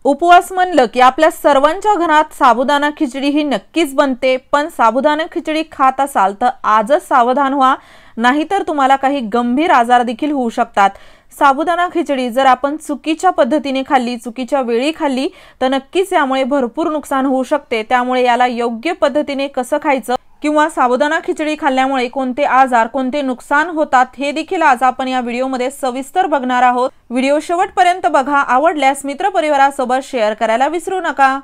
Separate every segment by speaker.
Speaker 1: उपवास म्हणलं की आपल्या सर्वांच्या घरात साबुदाणा खिचडी ही नक्कीच बनते, पण साबुदाणा खिचडी खात असाल तर आजच सावधान व्हा, नाहीतर तुम्हाला काही गंभीर आजार देखील होऊ शकतात। साबुदाणा खिचडी जर आपण चुकीच्या पद्धतीने खाल्ली, चुकीच्या वेळी खाल्ली तर नक्कीच यामुळे भरपूर नुकसान होऊ शकते। त्यामुळे याला योग्य पद्धतीने कसं खायचं किंवा साबुदाणा खिचडी खाल्ल्यामुळे कोणते आजार, कोणते नुकसान होतात हे देखील आज आपण या व्हिडिओमध्ये सविस्तर बघणार आहोत। व्हिडिओ शेवटपर्यंत बघा, आवडल्यास मित्रपरिवारासोबत शेअर करायला विसरू नका।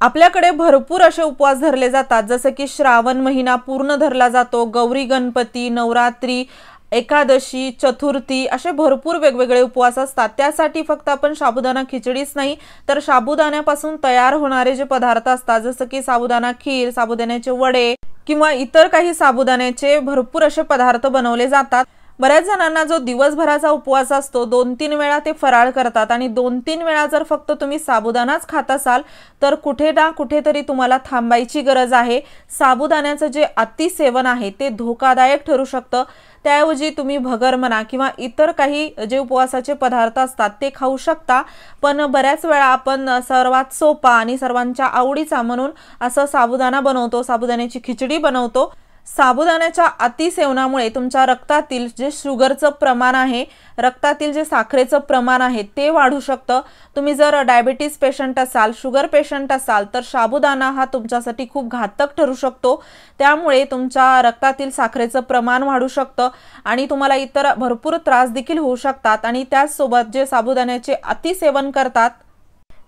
Speaker 1: आपल्याकडे भरपूर असे उपवास धरले जातात, जसे की श्रावण महिना पूर्ण धरला जातो, गौरी गणपती, नवरात्री, एकादशी, चतुर्थी असे भरपूर वेगवेगळे उपवास असतात। त्यासाठी फक्त आपण साबुदाणा खिचडीच नाही तर साबुदाण्यापासून तयार होणारे जे पदार्थ असतात, जसे की साबुदाणा खीर, साबुदाण्याचे वडे किंवा इतर काही साबुदाण्याचे भरपूर असे पदार्थ बनवले जातात। बऱ्याच जणांना जो दिवसभराचा उपवास असतो, 2-3 वेळा ते फराळ करतात आणि 2-3 वेळा जर फक्त तुम्ही साबुदाणाच खात असाल तर कुठे ना कुठेतरी तुम्हाला थांबायची गरज आहे। साबुदाण्याचं जे अतिसेवन आहे ते धोकादायक ठरू शकतं। त्याऐवजी तुम्ही भगर म्हणा किंवा इतर काही जे उपवासाचे पदार्थ असतात ते खाऊ शकता, पण बऱ्याच वेळा आपण सर्वात सोपा आणि सर्वांच्या आवडीचा म्हणून असं साबुदाणा बनवतो, साबुदाण्याची खिचडी बनवतो। साबुदाण्याच्या अतिसेवनामुळे तुमच्या रक्तातील जे शुगरचं प्रमाण आहे, रक्तातील जे साखरेचं प्रमाण आहे ते वाढू शकतं। तुम्ही जर डायबिटीज पेशंट असाल, शुगर पेशंट असाल तर साबुदाणा हा तुमच्यासाठी खूप घातक ठरू शकतो। त्यामुळे तुमच्या रक्तातील साखरेचं प्रमाण वाढू शकतं आणि तुम्हाला इतर भरपूर त्रास देखील होऊ शकतात। आणि त्याचसोबत जे साबुदाण्याचे अतिसेवन करतात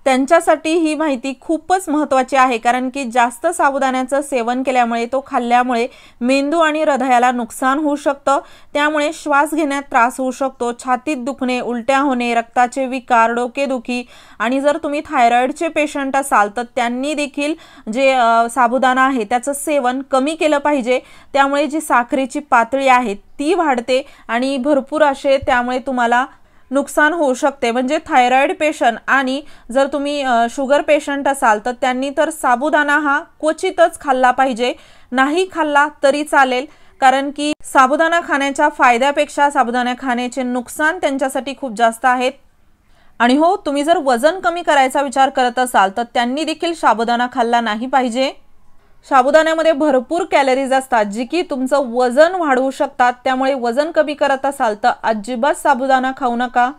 Speaker 1: त्यांच्यासाठी ही माहिती खूपच महत्त्वाची आहे, कारण की जास्त साबुदाण्याचं सेवन केल्यामुळे, तो खाल्ल्यामुळे मेंदू आणि हृदयाला नुकसान होऊ शकतं। त्यामुळे श्वास घेण्यात त्रास होऊ शकतो, छातीत दुखणे, उलट्या होणे, रक्ताचे विकार, डोकेदुखी आणि जर तुम्ही थायरॉइडचे पेशंट असाल तर त्यांनी देखील जे साबुदाणा आहे त्याचं सेवन कमी केलं पाहिजे। त्यामुळे जी साखरेची पातळी आहे ती वाढते आणि भरपूर असे त्यामुळे तुम्हाला नुकसान होऊ शकते। म्हणजे थायरॉइड पेशंट आणि जर तुम्ही शुगर पेशंट असाल तर त्यांनी तर साबुदाणा हा क्वचितच खाल्ला पाहिजे, नाही खाल्ला तरी चालेल, कारण की साबुदाणा खाण्याच्या फायद्यापेक्षा साबुदाणा खाण्याचे नुकसान त्यांच्यासाठी खूप जास्त आहेत। आणि हो, तुम्ही जर वजन कमी करायचा विचार करत असाल तर त्यांनी देखील साबुदाणा खाल्ला नाही पाहिजे। साबुदाण्यामध्ये भरपूर कॅलरीज असतात जी की तुमचं वजन वाढवू शकतात। त्यामुळे वजन कमी करत असाल तर अजिबात साबुदाणा खाऊ नका।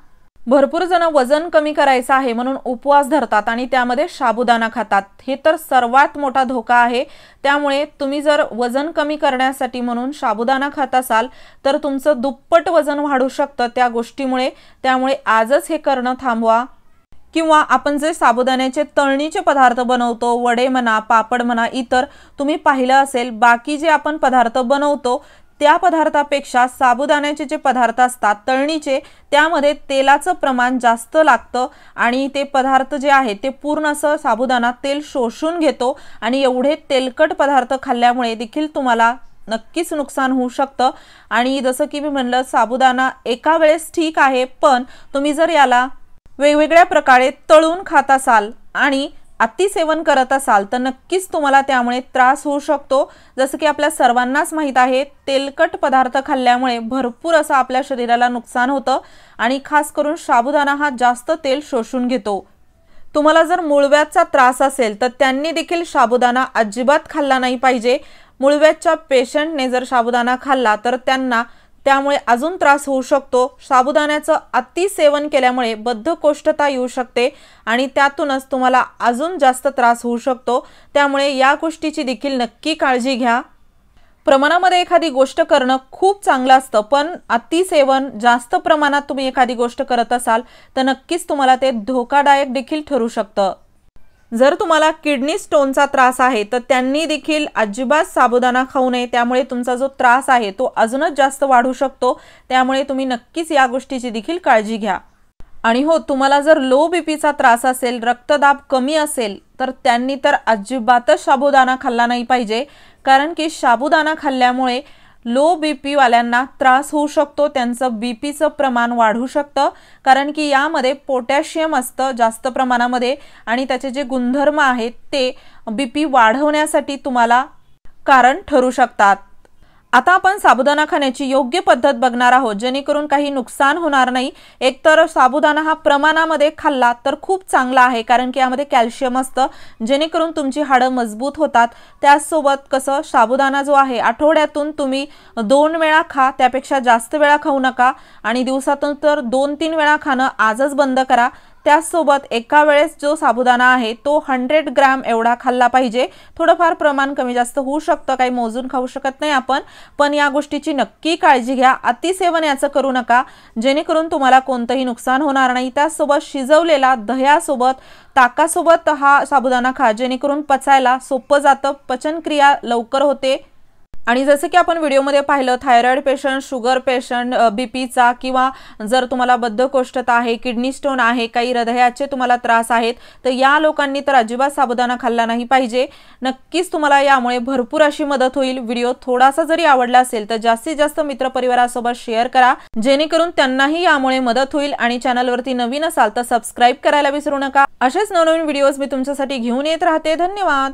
Speaker 1: भरपूर जण वजन कमी करायचं आहे म्हणून उपवास धरतात आणि त्यामध्ये साबुदाणा खातात, हे तर सर्वात मोठा धोका आहे। त्यामुळे तुम्ही जर वजन कमी करण्यासाठी म्हणून साबुदाणा खात असाल तर तुमचं दुप्पट वजन वाढू शकतं त्या गोष्टीमुळे। त्यामुळे आजच हे करणं थांबवा। किंवा आपण जे साबुदाण्याचे तळणीचे पदार्थ बनवतो, वडे म्हणा, पापड म्हणा, इतर तुम्ही पाहिलं असेल बाकी जे आपण पदार्थ बनवतो त्या पदार्थापेक्षा साबुदाण्याचे जे पदार्थ असतात तळणीचे, त्यामध्ये तेलाचं प्रमाण जास्त लागतं आणि ते पदार्थ जे आहे ते पूर्ण असं साबुदाणा तेल शोषून घेतो आणि एवढे तेलकट पदार्थ खाल्ल्यामुळे देखील तुम्हाला नक्कीच नुकसान होऊ शकतं। आणि जसं की मी म्हणलं, साबुदाणा एका वेळेस ठीक आहे, पण तुम्ही जर याला वेगवेगळ्या प्रकारे तळून खात असाल आणि अतिसेवन करत असाल तर नक्कीच तुम्हाला त्यामुळे त्रास होऊ शकतो। जसं की आपल्या सर्वांनाच माहित आहे, तेलकट पदार्थ खाल्ल्यामुळे भरपूर असं आपल्या शरीराला नुकसान होतं आणि खास करून साबुदाणा हा जास्त तेल शोषून घेतो। तुम्हाला जर मूळव्याधचा त्रास असेल तर त्यांनी देखील साबुदाणा अजिबात खाल्ला नाही पाहिजे। मूळव्याधच्या पेशंटने जर साबुदाणा खाल्ला तर त्यांना त्यामुळे अजून त्रास होऊ शकतो। साबुदाण्याचं अतिसेवन केल्यामुळे बद्धकोष्ठता येऊ शकते आणि त्यातूनच तुम्हाला अजून जास्त त्रास होऊ शकतो। त्यामुळे या गोष्टीची देखील नक्की काळजी घ्या। प्रमाणामध्ये एखादी गोष्ट करणं खूप चांगलं असतं, पण अतिसेवन, जास्त प्रमाणात तुम्ही एखादी गोष्ट करत असाल तर नक्कीच तुम्हाला ते धोकादायक देखील ठरू शकतं। जर तुम्हाला किडनी स्टोनचा त्रास आहे तर त्यांनी देखील अजिबात साबुदाणा खाऊ नये, त्यामुळे तुमचा जो त्रास आहे तो अजूनच जास्त वाढू शकतो। त्यामुळे तुम्ही नक्कीच या गोष्टीची देखील काळजी घ्या। आणि हो, तुम्हाला जर लो बीपीचा त्रास असेल, रक्तदाब कमी असेल तर त्यांनी तर अजिबातच साबुदाणा खाल्ला नाही पाहिजे, कारण की साबुदाणा खाल्ल्यामुळे लो बीपी वाल्यांना त्रास होऊ शकतो, त्यांचं बीपीचं प्रमाण वाढू शकतं, कारण की यामध्ये पोटॅशियम असतं जास्त प्रमाणामध्ये आणि त्याचे जे गुणधर्म आहेत ते बीपी वाढवण्यासाठी तुम्हाला कारण ठरू शकतात। आता आपण साबुदाणा खाण्याची योग्य पद्धत बघणार आहोत, जेणेकरून काही नुकसान होणार नाही। एकतर साबुदाणा हा प्रमाणामध्ये खाल्ला तर खूप चांगला आहे, कारण की यामध्ये कॅल्शियम असतं, जेणेकरून तुमची हाडं मजबूत होतात। त्यासोबत कसं साबुदाणा जो आहे आठवड्यातून तुम्ही 2 वेळा खा, त्यापेक्षा जास्त वेळा खाऊ नका, आणि दिवसातून तर 2-3 वेळा खाणं आजच बंद करा। त्यासोबत एका वेळेस जो साबुदाणा आहे तो 100 ग्रॅम एवढा खाल्ला पाहिजे। थोडंफार प्रमाण कमी जास्त होऊ शकतं, काही मोजून खाऊ शकत नाही आपण, पण या गोष्टीची नक्की काळजी घ्या। अतिसेवन याचं करू नका, जेणेकरून तुम्हाला कोणतंही नुकसान होणार नाही। त्यासोबत शिजवलेला दह्यासोबत ताकासोबत हा साबुदाणा खा, जेणेकरून पचायला सोपं जातं, पचनक्रिया लवकर होते। आणि जसं की आपण व्हिडिओमध्ये पाहिलं, थायरॉइड पेशंट, शुगर पेशंट, बीपीचा, किंवा जर तुम्हाला बद्धकोष्ठता आहे, किडनी स्टोन आहे, काही हृदयाचे तुम्हाला त्रास आहेत, तर या लोकांनी तर अजिबात साबुदाणा खाल्ला नाही पाहिजे। नक्कीच तुम्हाला यामुळे भरपूर अशी मदत होईल। व्हिडिओ थोडासा जरी आवडला असेल तर जास्तीत जास्त मित्रपरिवारासोबत शेअर करा, जेणेकरून त्यांनाही यामुळे मदत होईल। आणि चॅनलवरती नवीन असाल तर सबस्क्राइब करायला विसरू नका। असेच नवनवीन व्हिडिओज मी तुमच्यासाठी घेऊन येत राहते। धन्यवाद।